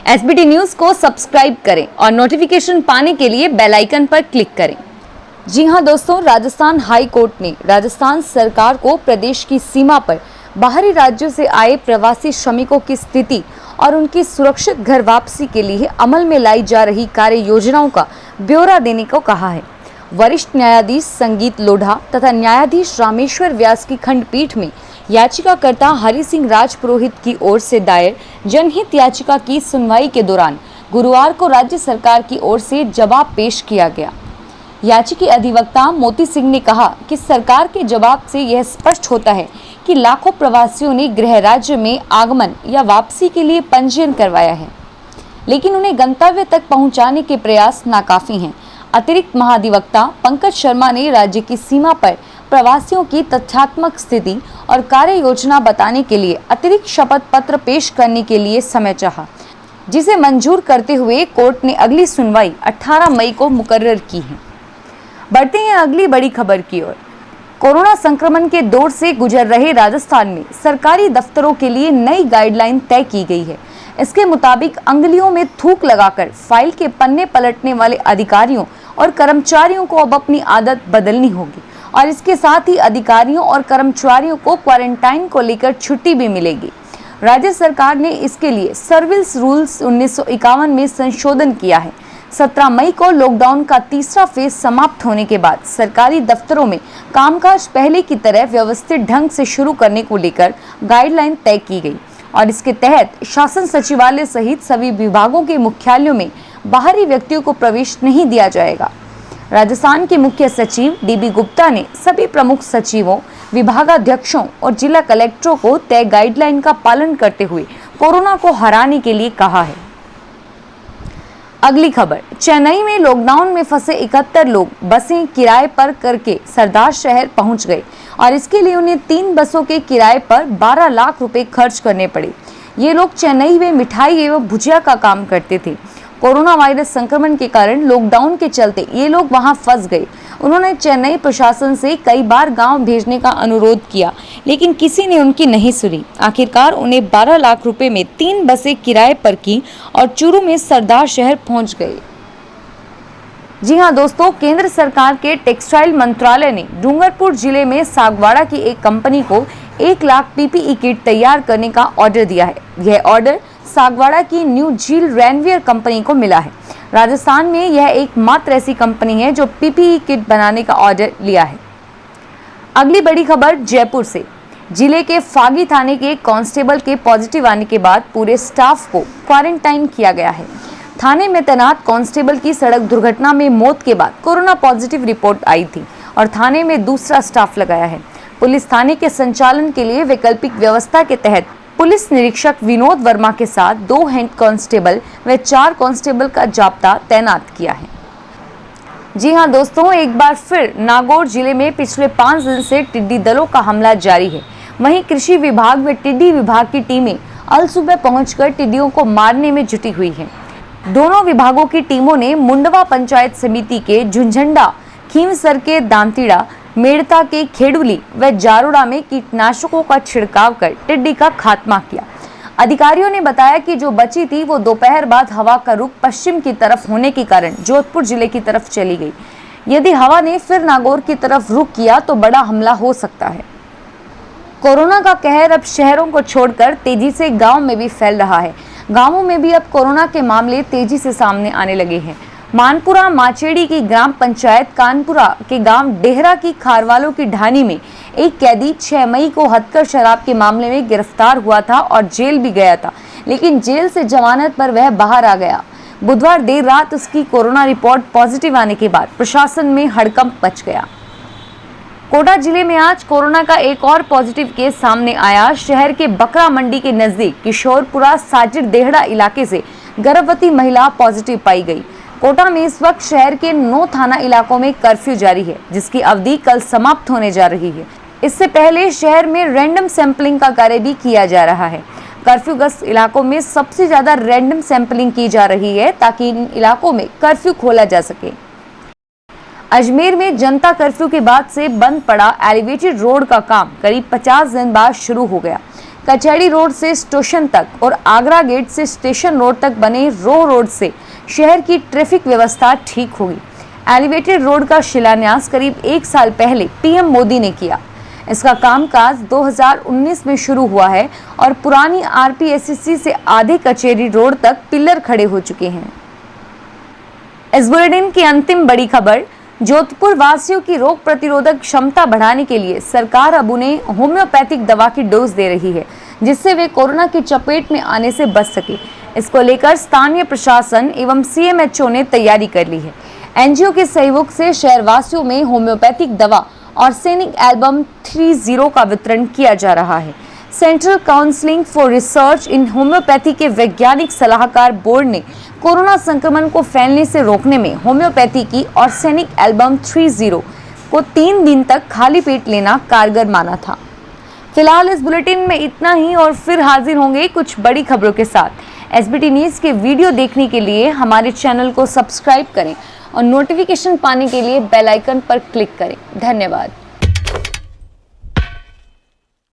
SBT news को subscribe करें और नोटिफिकेशन पाने के लिए बेल आइकन पर क्लिक करें। जी हां दोस्तों, राजस्थान हाई कोर्ट ने राजस्थान सरकार को प्रदेश की सीमा पर बाहरी राज्यों से आए प्रवासी श्रमिकों की स्थिति और उनकी सुरक्षित घर वापसी के लिए अमल में लाई जा रही कार्य योजनाओं का ब्यौरा देने को कहा है। वरिष्ठ न्यायाधीश संगीत लोढ़ा तथा न्यायाधीश रामेश्वर व्यास की खंडपीठ में याचिकाकर्ता हरि सिंह राजपुरोहित की ओर से दायर जनहित याचिका की सुनवाई के दौरान गुरुवार को राज्य सरकार की ओर से जवाब पेश किया गया। याचिकी अधिवक्ता मोती सिंह ने कहा कि सरकार के जवाब से यह स्पष्ट होता है कि लाखों प्रवासियों ने गृह राज्य में आगमन या वापसी के लिए पंजीयन करवाया है, लेकिन उन्हें गंतव्य तक पहुंचाने के प्रयास नाकाफी हैं। अतिरिक्त महाधिवक्ता पंकज शर्मा ने राज्य की सीमा पर प्रवासियों की तथ्यात्मक स्थिति और कार्य योजना बताने के लिए अतिरिक्त शपथ पत्र पेश करने के लिए समय चाहा, जिसे मंजूर करते हुए कोर्ट ने अगली सुनवाई 18 मई को मुकर्रर की है। बढ़ते हैं अगली बड़ी खबर की ओर। कोरोना संक्रमण के दौर से गुजर रहे राजस्थान में सरकारी दफ्तरों के लिए नई गाइडलाइन तय की गई है। इसके मुताबिक अंगुलियों में थूक लगाकर फाइल के पन्ने पलटने वाले अधिकारियों और कर्मचारियों को अब अपनी आदत बदलनी होगी और इसके साथ ही अधिकारियों और कर्मचारियों को क्वारंटाइन को लेकर छुट्टी भी मिलेगी। राज्य सरकार ने इसके लिए सर्विस रूल्स 1951 में संशोधन किया है। 17 मई को लॉकडाउन का तीसरा फेज समाप्त होने के बाद सरकारी दफ्तरों में कामकाज पहले की तरह व्यवस्थित ढंग से शुरू करने को लेकर गाइडलाइन तय की गई और इसके तहत शासन सचिवालय सहित सभी विभागों के मुख्यालयों में बाहरी व्यक्तियों को प्रवेश नहीं दिया जाएगा। राजस्थान के मुख्य सचिव डीबी गुप्ता ने सभी प्रमुख सचिवों, विभागाध्यक्षों और जिला कलेक्टरों को तय गाइडलाइन का पालन करते हुए कोरोना को हराने के लिए कहा है। अगली खबर, चेन्नई में लॉकडाउन में फंसे 71 लोग बसें किराए पर करके सरदार शहर पहुंच गए और इसके लिए उन्हें 3 बसों के किराए पर 12 लाख रुपए खर्च करने पड़े। ये लोग चेन्नई में मिठाई एवं भुजिया का काम करते थे। कोरोना वायरस संक्रमण के कारण लॉकडाउन के चलते ये लोग वहां फंस गए। उन्होंने चेन्नई प्रशासन से कई बार गांव भेजने का अनुरोध किया, लेकिन किसी ने उनकी नहीं सुनी। आखिरकार उन्हें 12 लाख रुपए में 3 बसें किराए पर की और चूरू में सरदार शहर पहुंच गए। जी हां दोस्तों, केंद्र सरकार के टेक्सटाइल मंत्रालय ने डूंगरपुर जिले में सागवाड़ा की एक कंपनी को 1 लाख पीपीई किट तैयार करने का ऑर्डर दिया है। यह ऑर्डर सागवाड़ा की न्यू झील रेनवियर कंपनी को मिला है। राजस्थान में यह एकमात्र ऐसी कंपनी है जो पीपीई किट बनाने का ऑर्डर लिया है। अगली बड़ी खबर जयपुर से। जिले के फागी थाने के कांस्टेबल के पॉजिटिव आने के बाद पूरे स्टाफ को क्वारंटाइन किया गया है। थाने में तैनात कांस्टेबल की सड़क दुर्घटना में मौत के बाद कोरोना पॉजिटिव रिपोर्ट आई थी और थाने में दूसरा स्टाफ लगाया है। पुलिस थाने के संचालन के लिए वैकल्पिक व्यवस्था के तहत पुलिस निरीक्षक विनोद वर्मा के साथ 2 हेड कांस्टेबल व 4 कांस्टेबल का जाब्ता तैनात किया है। जी हां दोस्तों, एक बार फिर नागौर जिले में पिछले 5 दिन से टिड्डी दलों का हमला जारी है। वहीं कृषि विभाग व टिड्डी विभाग की टीमें अल सुबह पहुंचकर टिड्डियों को मारने में जुटी हुई हैं। दोनों विभागों की टीमों ने मुंडवा पंचायत समिति के झुंझुंडा, खींवसर के दांतीड़ा, मेड़ता के खेड़ुली व जारोड़ा में कीटनाशकों का छिड़काव कर टिड्डी का खात्मा किया। अधिकारियों ने बताया कि जो बची थी वो दोपहर बाद हवा का रुख पश्चिम की तरफ होने के कारण जोधपुर जिले की तरफ चली गई। यदि हवा ने फिर नागौर की तरफ रुख किया तो बड़ा हमला हो सकता है। कोरोना का कहर अब शहरों को छोड़कर तेजी से गाँव में भी फैल रहा है। गाँवों में भी अब कोरोना के मामले तेजी से सामने आने लगे हैं। मानपुरा माचेड़ी की ग्राम पंचायत कानपुरा के गांव डेहरा की खारवालों की ढानी में एक कैदी 6 मई को हथकर शराब के मामले में गिरफ्तार हुआ था और जेल भी गया था, लेकिन जेल से जमानत पर वह बाहर आ गया। बुधवार देर रात उसकी कोरोना रिपोर्ट पॉजिटिव आने के बाद प्रशासन में हड़कंप मच गया। कोटा जिले में आज कोरोना का एक और पॉजिटिव केस सामने आया। शहर के बकरा मंडी के नजदीक किशोरपुरा साजिर देहड़ा इलाके से गर्भवती महिला पॉजिटिव पाई गई। कोटा में इस वक्त शहर के 9 थाना इलाकों में कर्फ्यू जारी है, जिसकी अवधि कल समाप्त होने जा रही है। इससे पहले शहर में रैंडम सैंपलिंग का कार्य भी किया जा रहा है। कर्फ्यूग्रस्त इलाकों में सबसे ज्यादा रैंडम सैंपलिंग की जा रही है ताकि इन इलाकों में कर्फ्यू खोला जा सके। अजमेर में जनता कर्फ्यू के बाद से बंद पड़ा एलिवेटेड रोड का काम करीब 50 दिन बाद शुरू हो गया। कचहरी रोड से स्टेशन तक और आगरा गेट से स्टेशन रोड तक बने रोड से शहर की ट्रैफिक व्यवस्था ठीक होगी। एलिवेटेड रोड का शिलान्यास करीब 1 साल पहले पीएम मोदी ने किया। इसका कामकाज 2019 में शुरू हुआ है और पुरानी आरपीएससी से आधे कचहरी रोड तक पिलर खड़े हो चुके हैं। इस बुलेटिन की अंतिम बड़ी खबर, जोधपुर वासियों की रोग प्रतिरोधक क्षमता बढ़ाने के लिए सरकार अब उन्हें होम्योपैथिक दवा की डोज दे रही है, जिससे वे कोरोना की चपेट में आने से बच सके। इसको लेकर स्थानीय प्रशासन एवं सीएमएचओ ने तैयारी कर ली है। एनजीओ के सहयोग से शहरवासियों में होम्योपैथिक दवा आर्सेनिक एल्बम 30 का वितरण किया जा रहा है। Central council for research in homeopathy के वैज्ञानिक सलाहकार बोर्ड ने कोरोना संक्रमण को फैलने से रोकने में होम्योपैथी की आर्सेनिक एल्बम 30 को 3 दिन तक खाली पेट लेना कारगर माना था। फिलहाल इस बुलेटिन में इतना ही और फिर हाजिर होंगे कुछ बड़ी खबरों के साथ। एसबीटी न्यूज़ के वीडियो देखने के लिए हमारे चैनल को सब्सक्राइब करें और नोटिफिकेशन पाने के लिए बेल आइकन पर क्लिक करें। धन्यवाद।